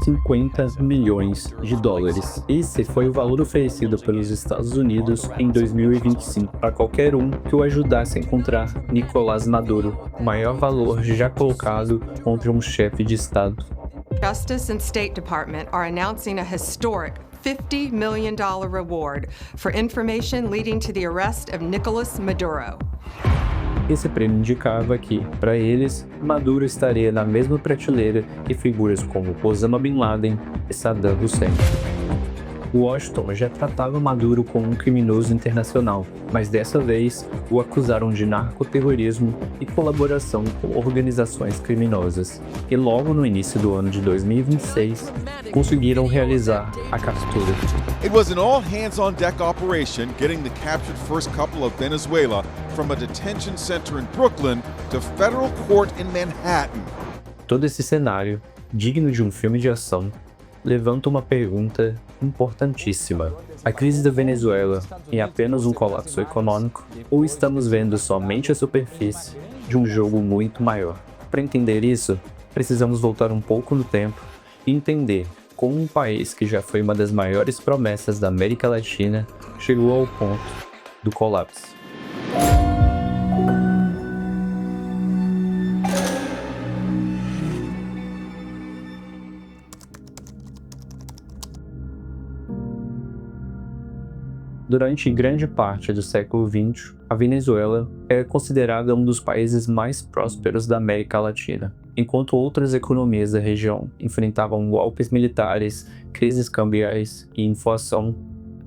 50 milhões de dólares. Esse foi o valor oferecido pelos Estados Unidos em 2025 para qualquer um que o ajudasse a encontrar Nicolás Maduro, o maior valor já colocado contra um chefe de Estado. Justice and State Department are announcing a historic $50 million reward for information leading to the arrest of Nicolás Maduro. Esse prêmio indicava que, para eles, Maduro estaria na mesma prateleira que figuras como Osama Bin Laden e Saddam Hussein. Washington já tratava Maduro como um criminoso internacional, mas dessa vez o acusaram de narcoterrorismo e colaboração com organizações criminosas. E logo no início do ano de 2026, conseguiram realizar a captura. It was an all-hands-on-deck operation getting the captured first couple of Venezuela from a detention center in Brooklyn to federal court in Manhattan. Todo esse cenário, digno de um filme de ação, levanta uma pergunta importantíssima. A crise da Venezuela é apenas um colapso econômico ou estamos vendo somente a superfície de um jogo muito maior? Para entender isso, precisamos voltar um pouco no tempo e entender como um país que já foi uma das maiores promessas da América Latina chegou ao ponto do colapso. Durante grande parte do século XX, a Venezuela é considerada um dos países mais prósperos da América Latina. Enquanto outras economias da região enfrentavam golpes militares, crises cambiais e inflação,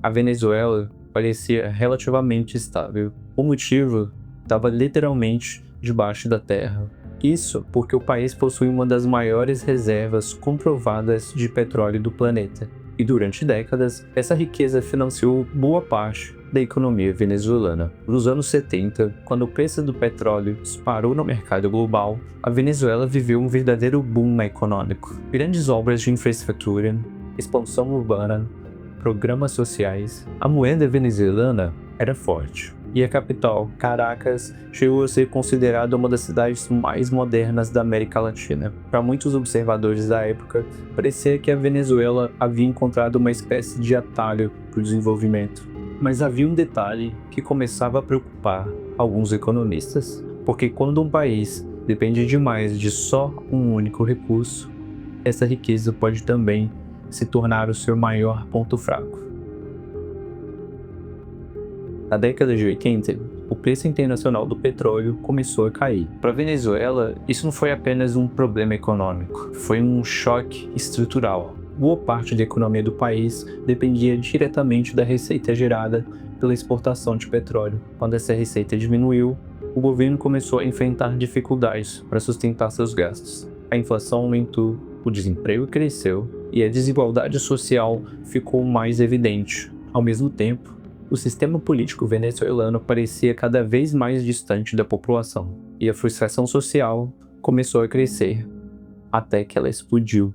a Venezuela parecia relativamente estável. O motivo estava literalmente debaixo da terra. Isso porque o país possui uma das maiores reservas comprovadas de petróleo do planeta. E durante décadas, essa riqueza financiou boa parte da economia venezuelana. Nos anos 70, quando o preço do petróleo disparou no mercado global, a Venezuela viveu um verdadeiro boom econômico. Grandes obras de infraestrutura, expansão urbana, programas sociais. A moeda venezuelana era forte. E a capital, Caracas, chegou a ser considerada uma das cidades mais modernas da América Latina. Para muitos observadores da época, parecia que a Venezuela havia encontrado uma espécie de atalho para o desenvolvimento. Mas havia um detalhe que começava a preocupar alguns economistas, porque quando um país depende demais de só um único recurso, essa riqueza pode também se tornar o seu maior ponto fraco. Na década de 80, o preço internacional do petróleo começou a cair. Para a Venezuela, isso não foi apenas um problema econômico, foi um choque estrutural. Boa parte da economia do país dependia diretamente da receita gerada pela exportação de petróleo. Quando essa receita diminuiu, o governo começou a enfrentar dificuldades para sustentar seus gastos. A inflação aumentou, o desemprego cresceu e a desigualdade social ficou mais evidente. Ao mesmo tempo, o sistema político venezuelano parecia cada vez mais distante da população, e a frustração social começou a crescer, até que ela explodiu.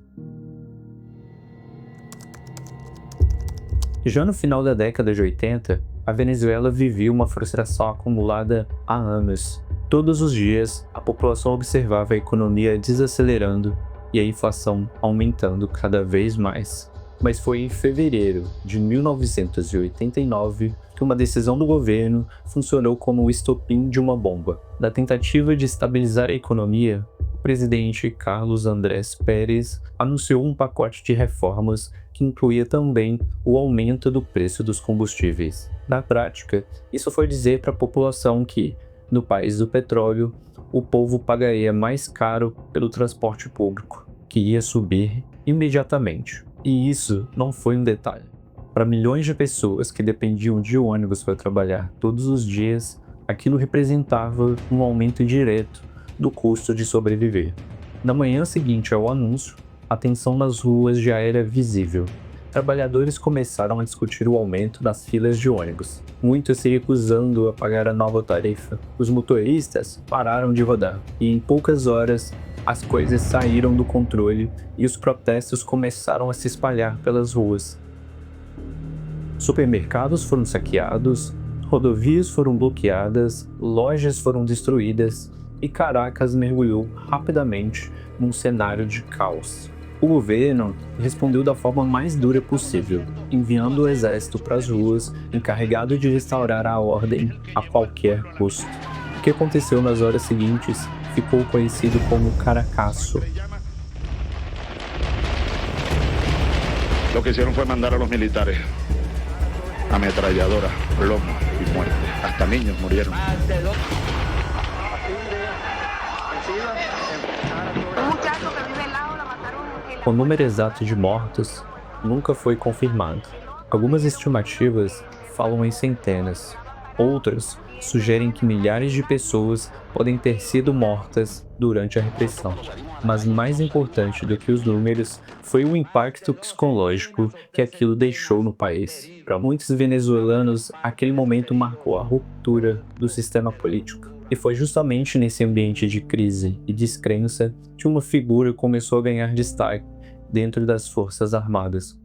Já no final da década de 80, a Venezuela vivia uma frustração acumulada há anos. Todos os dias, a população observava a economia desacelerando e a inflação aumentando cada vez mais. Mas foi em fevereiro de 1989 que uma decisão do governo funcionou como o estopim de uma bomba. Na tentativa de estabilizar a economia, o presidente Carlos Andrés Pérez anunciou um pacote de reformas que incluía também o aumento do preço dos combustíveis. Na prática, isso foi dizer para a população que, no país do petróleo, o povo pagaria mais caro pelo transporte público, que ia subir imediatamente. E isso não foi um detalhe. Para milhões de pessoas que dependiam de ônibus para trabalhar todos os dias, aquilo representava um aumento direto do custo de sobreviver. Na manhã seguinte ao anúncio, a tensão nas ruas já era visível. Trabalhadores começaram a discutir o aumento das filas de ônibus, muitos se recusando a pagar a nova tarifa. Os motoristas pararam de rodar, e em poucas horas as coisas saíram do controle e os protestos começaram a se espalhar pelas ruas. Supermercados foram saqueados, rodovias foram bloqueadas, lojas foram destruídas e Caracas mergulhou rapidamente num cenário de caos. O governo respondeu da forma mais dura possível, enviando o exército para as ruas, encarregado de restaurar a ordem a qualquer custo. O que aconteceu nas horas seguintes ficou conhecido como Caracazo. Lo que hicieron fue mandar a los militares ametralladoras, plomo y muerte. Hasta niños murieron. O número exato de mortos nunca foi confirmado. Algumas estimativas falam em centenas. Outras sugerem que milhares de pessoas podem ter sido mortas durante a repressão. Mas mais importante do que os números foi o impacto psicológico que aquilo deixou no país. Para muitos venezuelanos, aquele momento marcou a ruptura do sistema político. E foi justamente nesse ambiente de crise e descrença que uma figura começou a ganhar destaque dentro das Forças Armadas.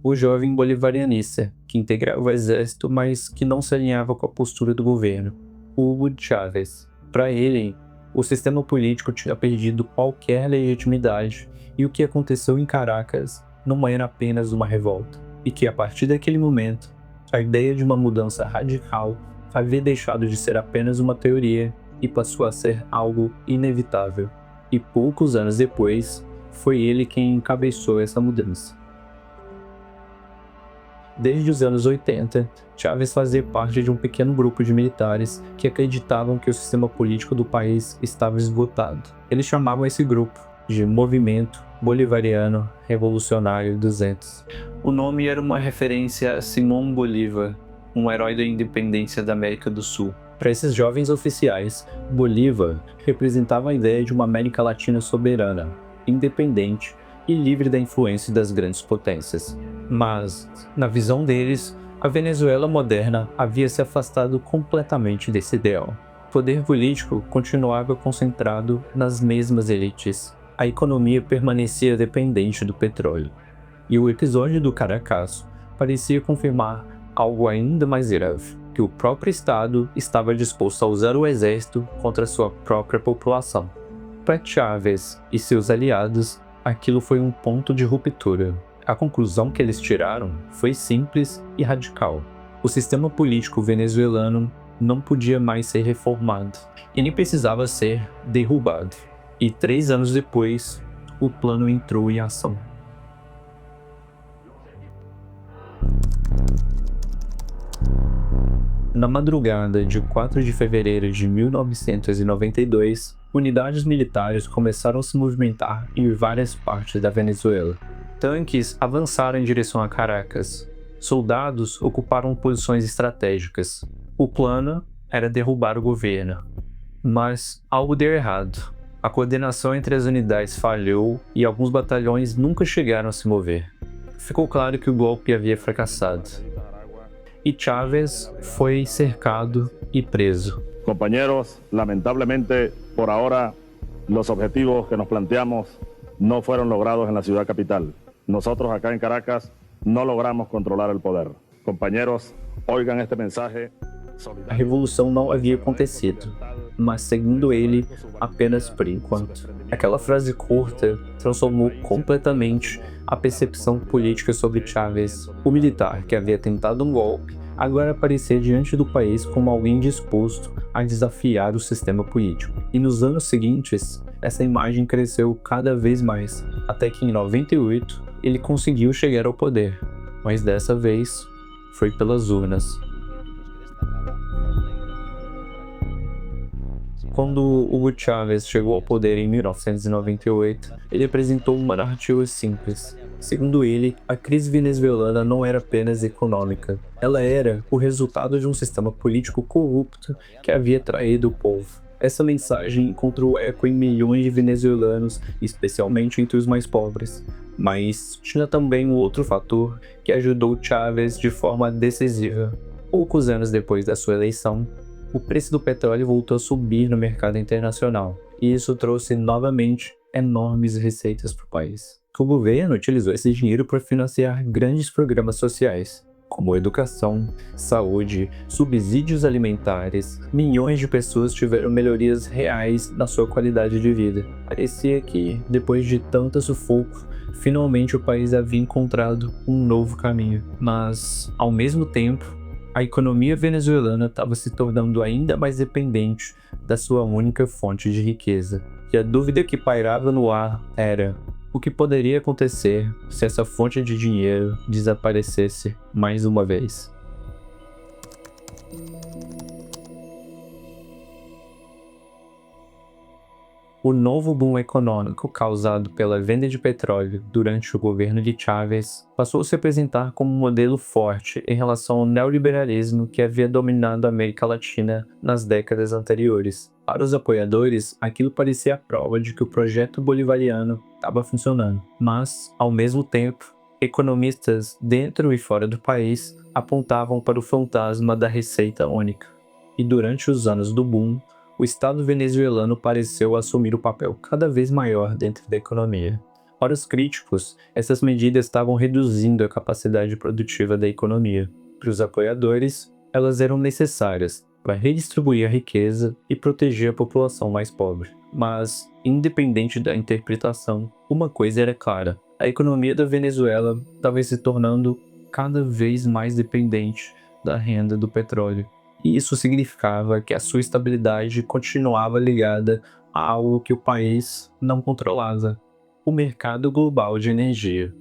O jovem bolivarianista, que integrava o exército, mas que não se alinhava com a postura do governo, Hugo Chávez. Para ele, o sistema político tinha perdido qualquer legitimidade e o que aconteceu em Caracas não era apenas uma revolta, e que a partir daquele momento, a ideia de uma mudança radical havia deixado de ser apenas uma teoria e passou a ser algo inevitável. E poucos anos depois, foi ele quem encabeçou essa mudança. Desde os anos 80, Chávez fazia parte de um pequeno grupo de militares que acreditavam que o sistema político do país estava esgotado. Eles chamavam esse grupo de Movimento Bolivariano Revolucionário 200. O nome era uma referência a Simón Bolívar, um herói da independência da América do Sul. Para esses jovens oficiais, Bolívar representava a ideia de uma América Latina soberana, independente e livre da influência das grandes potências. Mas, na visão deles, a Venezuela moderna havia se afastado completamente desse ideal. O poder político continuava concentrado nas mesmas elites. A economia permanecia dependente do petróleo. E o episódio do Caracazo parecia confirmar algo ainda mais grave, que o próprio Estado estava disposto a usar o exército contra sua própria população. Para Chávez e seus aliados, aquilo foi um ponto de ruptura. A conclusão que eles tiraram foi simples e radical. O sistema político venezuelano não podia mais ser reformado e nem precisava ser derrubado. E 3 anos depois, o plano entrou em ação. Na madrugada de 4 de fevereiro de 1992, unidades militares começaram a se movimentar em várias partes da Venezuela. Tanques avançaram em direção a Caracas. Soldados ocuparam posições estratégicas. O plano era derrubar o governo. Mas algo deu errado. A coordenação entre as unidades falhou e alguns batalhões nunca chegaram a se mover. Ficou claro que o golpe havia fracassado. E Chávez foi cercado e preso. Compañeros, lamentablemente, por ahora, los objetivos que nos planteamos no fueron logrados en la ciudad capital. Nosotros acá en Caracas no logramos controlar el poder. Compañeros, oigan este mensaje. A revolução não havia acontecido, mas segundo ele, apenas por enquanto. Aquela frase curta transformou completamente a percepção política sobre Chávez. O militar que havia tentado um golpe agora aparecia diante do país como alguém disposto a desafiar o sistema político. E nos anos seguintes, essa imagem cresceu cada vez mais, até que em 98 ele conseguiu chegar ao poder, mas dessa vez foi pelas urnas. Quando Hugo Chávez chegou ao poder em 1998, ele apresentou uma narrativa simples. Segundo ele, a crise venezuelana não era apenas econômica, ela era o resultado de um sistema político corrupto que havia traído o povo. Essa mensagem encontrou eco em milhões de venezuelanos, especialmente entre os mais pobres. Mas tinha também um outro fator que ajudou Chávez de forma decisiva. Poucos anos depois da sua eleição, o preço do petróleo voltou a subir no mercado internacional, e isso trouxe novamente enormes receitas para o país. O governo utilizou esse dinheiro para financiar grandes programas sociais. como educação, saúde, subsídios alimentares. Milhões de pessoas tiveram melhorias reais na sua qualidade de vida. Parecia que, depois de tanto sufoco, finalmente o país havia encontrado um novo caminho. Mas, ao mesmo tempo, a economia venezuelana estava se tornando ainda mais dependente da sua única fonte de riqueza. E a dúvida que pairava no ar era: o que poderia acontecer se essa fonte de dinheiro desaparecesse mais uma vez? O novo boom econômico causado pela venda de petróleo durante o governo de Chávez passou a se apresentar como um modelo forte em relação ao neoliberalismo que havia dominado a América Latina nas décadas anteriores. Para os apoiadores, aquilo parecia a prova de que o projeto bolivariano estava funcionando. Mas, ao mesmo tempo, economistas dentro e fora do país apontavam para o fantasma da receita única. E durante os anos do boom, o Estado venezuelano pareceu assumir um papel cada vez maior dentro da economia. Para os críticos, essas medidas estavam reduzindo a capacidade produtiva da economia. Para os apoiadores, elas eram necessárias para redistribuir a riqueza e proteger a população mais pobre. Mas, independente da interpretação, uma coisa era clara: a economia da Venezuela estava se tornando cada vez mais dependente da renda do petróleo. E isso significava que a sua estabilidade continuava ligada a algo que o país não controlava: o mercado global de energia.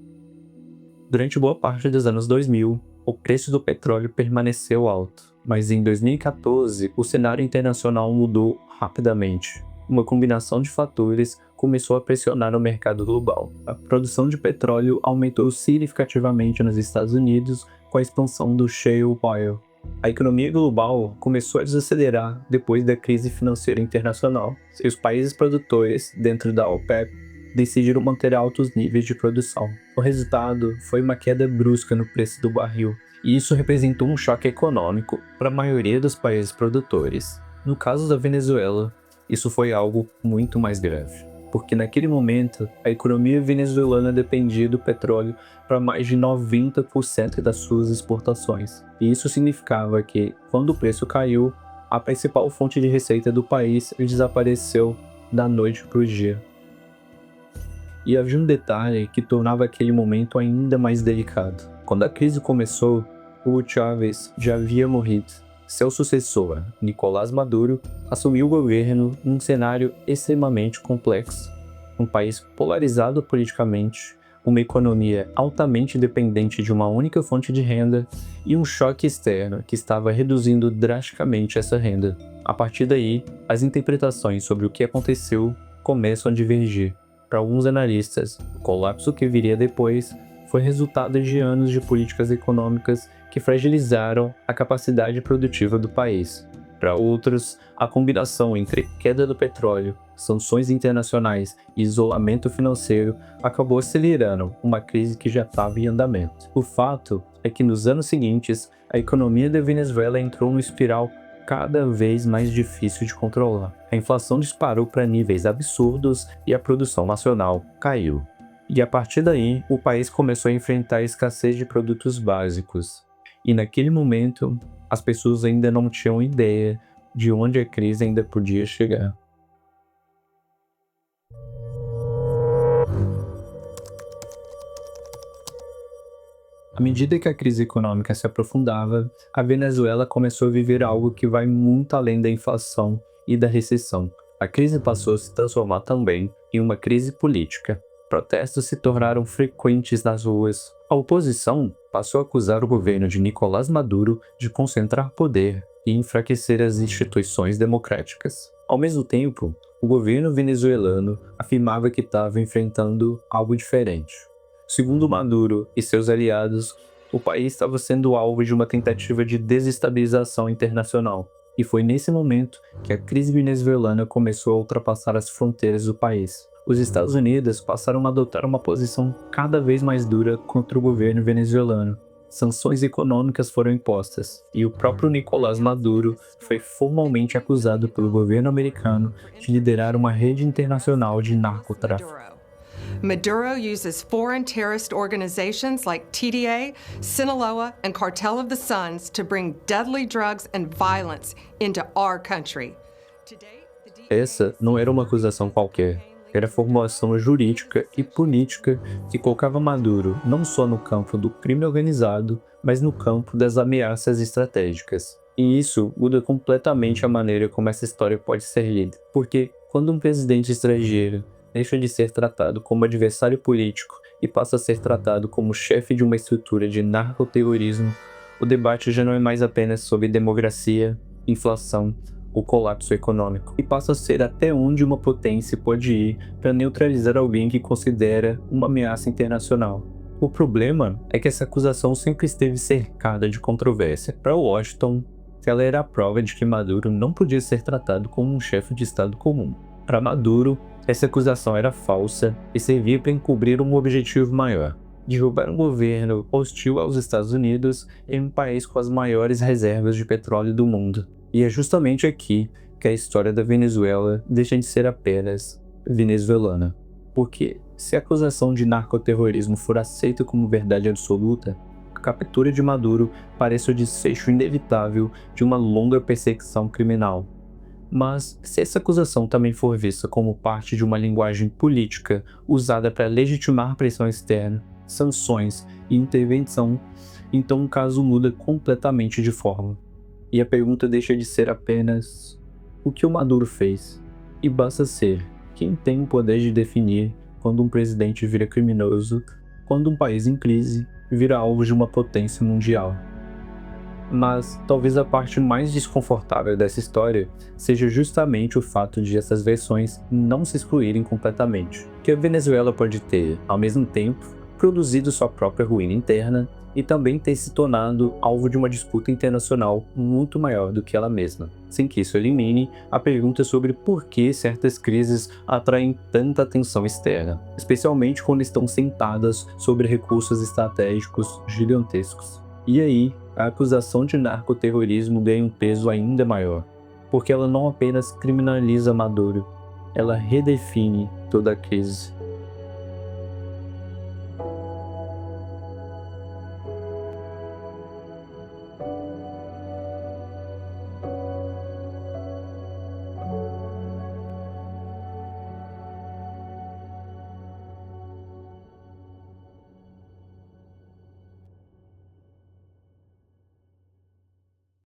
Durante boa parte dos anos 2000, o preço do petróleo permaneceu alto, mas em 2014 o cenário internacional mudou rapidamente. Uma combinação de fatores começou a pressionar o mercado global. A produção de petróleo aumentou significativamente nos Estados Unidos com a expansão do shale oil. A economia global começou a desacelerar depois da crise financeira internacional, e os países produtores, dentro da OPEP, decidiram manter altos níveis de produção. O resultado foi uma queda brusca no preço do barril, e isso representou um choque econômico para a maioria dos países produtores. No caso da Venezuela, isso foi algo muito mais grave, porque naquele momento a economia venezuelana dependia do petróleo para mais de 90% das suas exportações. E isso significava que, quando o preço caiu, a principal fonte de receita do país desapareceu da noite para o dia. E havia um detalhe que tornava aquele momento ainda mais delicado. Quando a crise começou, Hugo Chávez já havia morrido. Seu sucessor, Nicolás Maduro, assumiu o governo num cenário extremamente complexo. Um país polarizado politicamente, uma economia altamente dependente de uma única fonte de renda e um choque externo que estava reduzindo drasticamente essa renda. A partir daí, as interpretações sobre o que aconteceu começam a divergir. Para alguns analistas, o colapso que viria depois foi resultado de anos de políticas econômicas que fragilizaram a capacidade produtiva do país. Para outros, a combinação entre queda do petróleo, sanções internacionais e isolamento financeiro acabou acelerando uma crise que já estava em andamento. O fato é que nos anos seguintes, a economia da Venezuela entrou numa espiral cada vez mais difícil de controlar. A inflação disparou para níveis absurdos e a produção nacional caiu. E a partir daí, o país começou a enfrentar a escassez de produtos básicos. E naquele momento, as pessoas ainda não tinham ideia de onde a crise ainda podia chegar. À medida que a crise econômica se aprofundava, a Venezuela começou a viver algo que vai muito além da inflação e da recessão. A crise passou a se transformar também em uma crise política. Protestos se tornaram frequentes nas ruas. A oposição passou a acusar o governo de Nicolás Maduro de concentrar poder e enfraquecer as instituições democráticas. Ao mesmo tempo, o governo venezuelano afirmava que estava enfrentando algo diferente. Segundo Maduro e seus aliados, o país estava sendo alvo de uma tentativa de desestabilização internacional. E foi nesse momento que a crise venezuelana começou a ultrapassar as fronteiras do país. Os Estados Unidos passaram a adotar uma posição cada vez mais dura contra o governo venezuelano. Sanções econômicas foram impostas, e o próprio Nicolás Maduro foi formalmente acusado pelo governo americano de liderar uma rede internacional de narcotráfico. Maduro uses foreign terrorist organizations like TDA, Sinaloa, and Cartel of the Suns to bring deadly drugs and violence into our country. To date, the DEA Essa não era uma acusação qualquer. Era a formulação jurídica e política que colocava Maduro não só no campo do crime organizado, mas no campo das ameaças estratégicas. E isso muda completamente a maneira como essa história pode ser lida, porque quando um presidente estrangeiro deixa de ser tratado como adversário político e passa a ser tratado como chefe de uma estrutura de narcoterrorismo, o debate já não é mais apenas sobre democracia, inflação ou colapso econômico, e passa a ser até onde uma potência pode ir para neutralizar alguém que considera uma ameaça internacional. O problema é que essa acusação sempre esteve cercada de controvérsia. Para Washington, ela era a prova de que Maduro não podia ser tratado como um chefe de Estado comum. Para Maduro, essa acusação era falsa e servia para encobrir um objetivo maior: derrubar um governo hostil aos Estados Unidos em um país com as maiores reservas de petróleo do mundo. E é justamente aqui que a história da Venezuela deixa de ser apenas venezuelana. Porque se a acusação de narcoterrorismo for aceita como verdade absoluta, a captura de Maduro parece o desfecho inevitável de uma longa perseguição criminal. Mas se essa acusação também for vista como parte de uma linguagem política usada para legitimar pressão externa, sanções e intervenção, então o caso muda completamente de forma. E a pergunta deixa de ser apenas o que o Maduro fez, e basta ser quem tem o poder de definir quando um presidente vira criminoso, quando um país em crise vira alvo de uma potência mundial. Mas talvez a parte mais desconfortável dessa história seja justamente o fato de essas versões não se excluírem completamente. Que a Venezuela pode ter, ao mesmo tempo, produzido sua própria ruína interna e também ter se tornado alvo de uma disputa internacional muito maior do que ela mesma, sem que isso elimine a pergunta sobre por que certas crises atraem tanta atenção externa, especialmente quando estão sentadas sobre recursos estratégicos gigantescos. E aí, a acusação de narcoterrorismo ganha um peso ainda maior, porque ela não apenas criminaliza Maduro, ela redefine toda a crise.